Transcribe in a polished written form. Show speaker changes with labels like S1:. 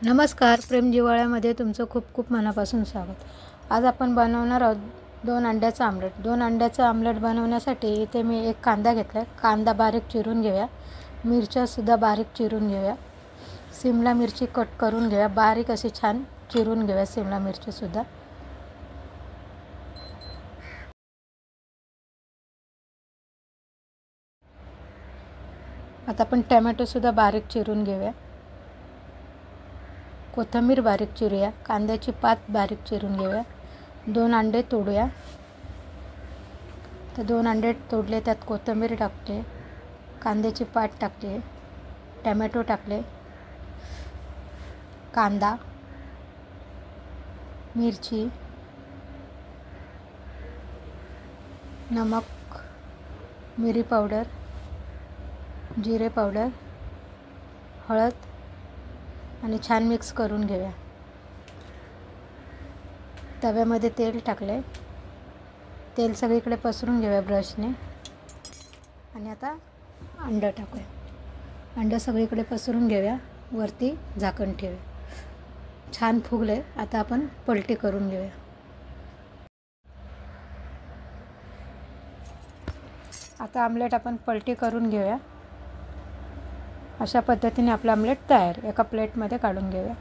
S1: नमस्कार, प्रेम जिव्हाळ्यामध्ये तुमचं खूप खूप मनापासून स्वागत। आज आपण बनवणार आहोत 2 अंड्याचं आमलेट। 2 अंड्याचं आमलेट बनवण्यासाठी इथे मी एक कांदा घेतला आहे। कांदा बारीक चिरून घेऊया। मिरच्यासुद्धा बारीक चिरून घेऊया। शिमला मिरची कट करून घेऊया, बारीक अशी छान चिरून घेऊया शिमला मिरचीसुद्धा। आता आपण टोमॅटोसुद्धा बारीक चिरून घेऊया। कोथिंबीर बारीक चिरूया। कांद्याची पात बारीक चिरून घेऊया। 2 अंडे तोडूया। तर 2 अंडे तोडले, त्यात कोथिंबीर टाकते, कांद्याची पात टाकते, टोमॅटो टाकले, कांदा, मिरची, नमक, मिरी पावडर, जिरे पावडर, हळद आणि छान मिक्स करून घेऊया। तव्यामध्ये तेल टाकले, तेल सगळीकडे पसरून घेऊया ब्रशने। आणि आता अंडं टाकूया। अंडं सगळीकडे पसरून घेऊया, वरती झाकण ठेवूया। छान फुगले, आता आपण पलटी करून घेऊया। आता आमलेट आपण पलटी करून घेऊया। अशा पद्धतीने आपलं आमलेट तयार। एका प्लेटमध्ये काढून घेऊया।